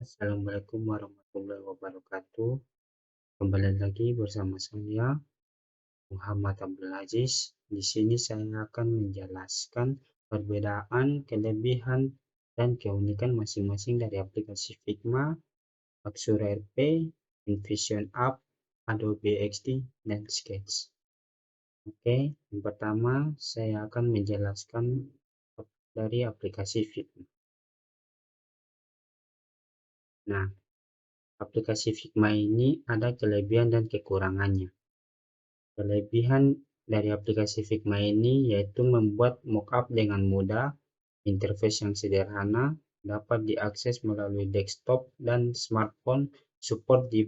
Assalamualaikum warahmatullahi wabarakatuh. Kembali lagi bersama saya Muhammad Abdul Aziz. Di sini saya akan menjelaskan perbedaan, kelebihan, dan keunikan masing-masing dari aplikasi Figma, Axure RP, InVision App, Adobe XD, dan Sketch. Oke, yang pertama saya akan menjelaskan dari aplikasi Figma. Nah, aplikasi Figma ini ada kelebihan dan kekurangannya. Kelebihan dari aplikasi Figma ini yaitu membuat mockup dengan mudah, interface yang sederhana, dapat diakses melalui desktop dan smartphone, support di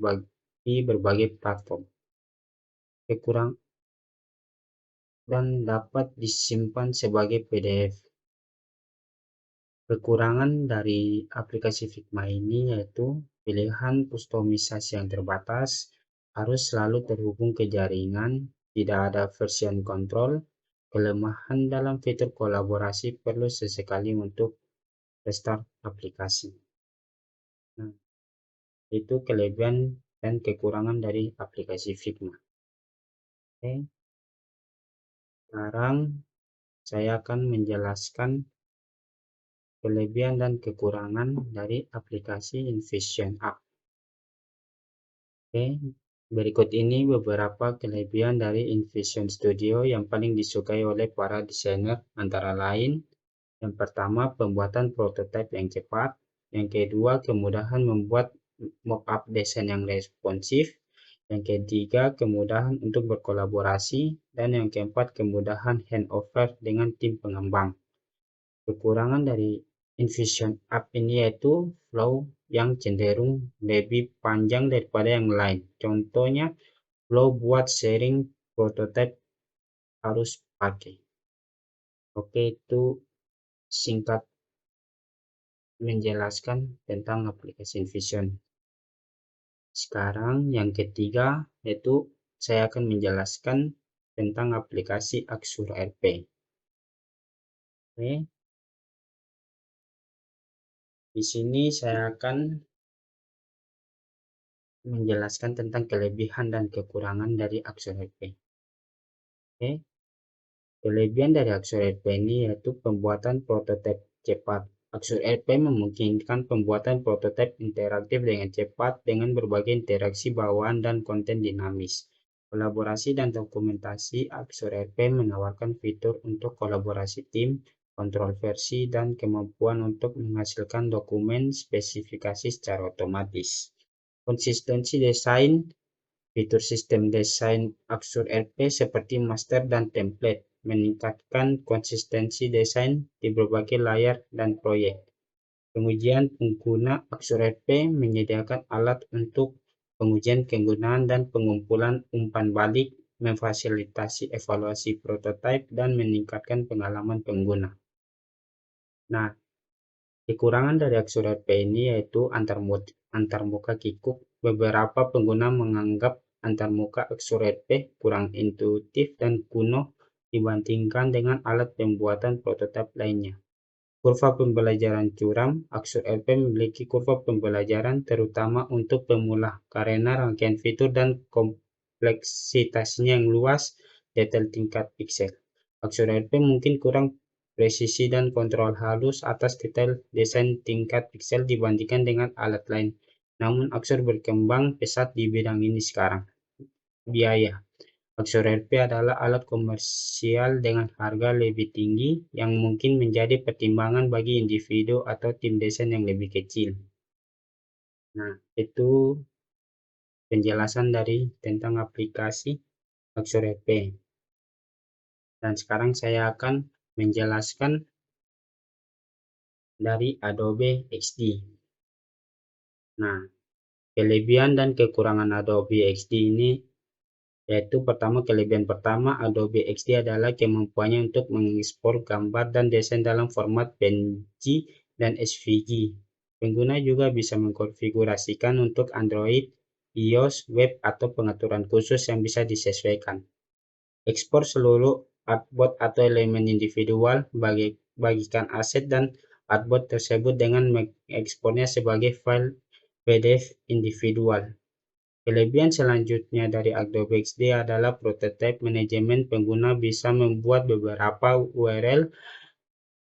berbagai platform. Dan dapat disimpan sebagai PDF. Kekurangan dari aplikasi Figma ini yaitu pilihan kustomisasi yang terbatas, harus selalu terhubung ke jaringan, tidak ada version control, kelemahan dalam fitur kolaborasi perlu sesekali untuk restart aplikasi. Nah, itu kelebihan dan kekurangan dari aplikasi Figma. Oke, sekarang saya akan menjelaskan kelebihan dan kekurangan dari aplikasi InVision App. Oke, berikut ini beberapa kelebihan dari InVision Studio yang paling disukai oleh para desainer, antara lain: yang pertama, pembuatan prototipe yang cepat; yang kedua, kemudahan membuat mockup desain yang responsif; yang ketiga, kemudahan untuk berkolaborasi; dan yang keempat, kemudahan handover dengan tim pengembang. Kekurangan dari InVision App ini yaitu flow yang cenderung lebih panjang daripada yang lain. Contohnya, flow buat sharing prototipe harus pakai. Oke, itu singkat menjelaskan tentang aplikasi InVision. Sekarang yang ketiga yaitu saya akan menjelaskan tentang aplikasi Axure RP. Oke. Di sini saya akan menjelaskan tentang kelebihan dan kekurangan dari Axure RP. Oke. Kelebihan dari Axure RP ini yaitu pembuatan prototipe cepat. Axure RP memungkinkan pembuatan prototipe interaktif dengan cepat dengan berbagai interaksi bawaan dan konten dinamis. Kolaborasi dan dokumentasi. Axure RP menawarkan fitur untuk kolaborasi tim, kontrol versi, dan kemampuan untuk menghasilkan dokumen spesifikasi secara otomatis. Konsistensi desain. Fitur sistem desain Axure RP seperti master dan template meningkatkan konsistensi desain di berbagai layar dan proyek. Pengujian pengguna. Axure RP menyediakan alat untuk pengujian kegunaan dan pengumpulan umpan balik, memfasilitasi evaluasi prototipe, dan meningkatkan pengalaman pengguna. Nah, kekurangan dari Axure RP ini yaitu antarmuka kikuk. Beberapa pengguna menganggap antarmuka Axure RP kurang intuitif dan kuno dibandingkan dengan alat pembuatan prototipe lainnya. Kurva pembelajaran curam. Axure RP memiliki kurva pembelajaran terutama untuk pemula karena rangkaian fitur dan kompleksitasnya yang luas, detail tingkat piksel. Axure RP mungkin kurang presisi dan kontrol halus atas detail desain tingkat piksel dibandingkan dengan alat lain. Namun Axure berkembang pesat di bidang ini sekarang. Biaya. Axure RP adalah alat komersial dengan harga lebih tinggi yang mungkin menjadi pertimbangan bagi individu atau tim desain yang lebih kecil. Nah, itu penjelasan dari tentang aplikasi Axure RP. Dan sekarang saya akan menjelaskan dari Adobe XD. Nah, kelebihan dan kekurangan Adobe XD ini yaitu pertama, kelebihan pertama Adobe XD adalah kemampuannya untuk mengekspor gambar dan desain dalam format PNG dan SVG. Pengguna juga bisa mengkonfigurasikan untuk Android, iOS, web, atau pengaturan khusus yang bisa disesuaikan. Ekspor seluruh artboard atau elemen individual, bagikan aset dan artboard tersebut dengan mengekspornya sebagai file PDF individual. Kelebihan selanjutnya dari Adobe XD adalah prototype manajemen. Pengguna bisa membuat beberapa URL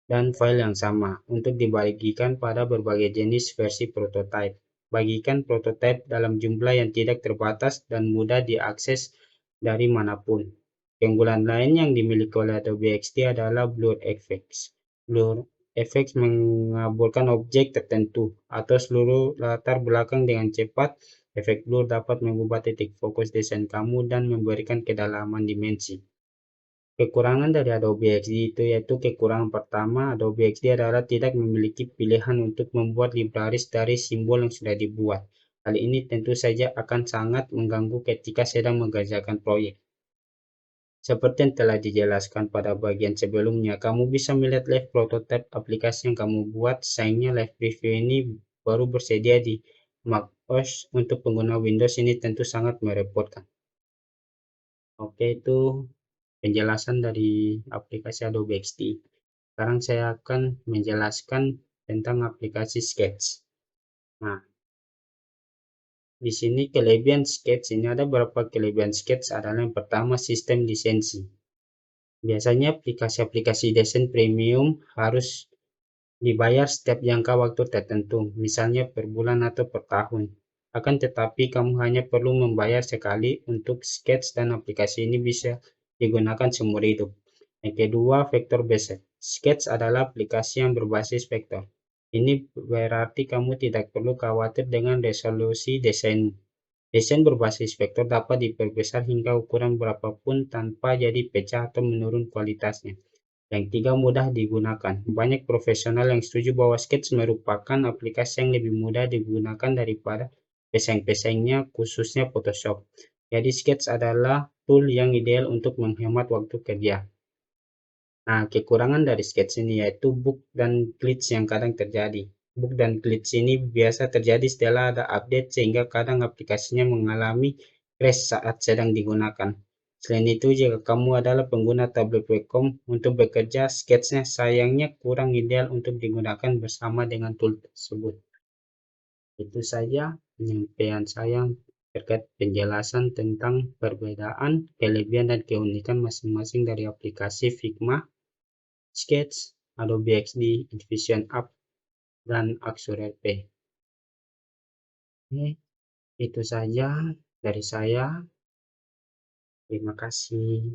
dan file yang sama untuk dibagikan pada berbagai jenis versi prototype. Bagikan prototype dalam jumlah yang tidak terbatas dan mudah diakses dari manapun. Keunggulan lain yang dimiliki oleh Adobe XD adalah Blur Effects. Blur Effects mengaburkan objek tertentu atau seluruh latar belakang dengan cepat. Efek blur dapat mengubah titik fokus desain kamu dan memberikan kedalaman dimensi. Kekurangan dari Adobe XD itu yaitu kekurangan pertama, Adobe XD adalah tidak memiliki pilihan untuk membuat libraris dari simbol yang sudah dibuat. Hal ini tentu saja akan sangat mengganggu ketika sedang mengerjakan proyek. Seperti yang telah dijelaskan pada bagian sebelumnya, kamu bisa melihat live prototype aplikasi yang kamu buat. Sayangnya live preview ini baru bersedia di macOS. Untuk pengguna Windows ini tentu sangat merepotkan. Oke, itu penjelasan dari aplikasi Adobe XD. Sekarang saya akan menjelaskan tentang aplikasi Sketch. Nah, di sini kelebihan Sketch ini ada beberapa kelebihan Sketch adalah yang pertama sistem lisensi. Biasanya aplikasi-aplikasi desain premium harus dibayar setiap jangka waktu tertentu, misalnya per bulan atau per tahun. Akan tetapi kamu hanya perlu membayar sekali untuk Sketch dan aplikasi ini bisa digunakan seumur hidup. Yang kedua, vektor based. Sketch adalah aplikasi yang berbasis vektor. Ini berarti kamu tidak perlu khawatir dengan resolusi desain. Desain berbasis vektor dapat diperbesar hingga ukuran berapapun tanpa jadi pecah atau menurun kualitasnya. Yang tiga, mudah digunakan. Banyak profesional yang setuju bahwa Sketch merupakan aplikasi yang lebih mudah digunakan daripada pesaing-pesaingnya, khususnya Photoshop. Jadi Sketch adalah tool yang ideal untuk menghemat waktu kerja. Nah, kekurangan dari Sketch ini yaitu bug dan glitch yang kadang terjadi. Bug dan glitch ini biasa terjadi setelah ada update sehingga kadang aplikasinya mengalami crash saat sedang digunakan. Selain itu, jika kamu adalah pengguna tablet webcam untuk bekerja, Sketch-nya sayangnya kurang ideal untuk digunakan bersama dengan tool tersebut. Itu saja penyampaian saya terkait penjelasan tentang perbedaan, kelebihan, dan keunikan masing-masing dari aplikasi Figma, Sketch, Adobe XD, InVision App, dan Axure RP. Oke, itu saja dari saya. Terima kasih.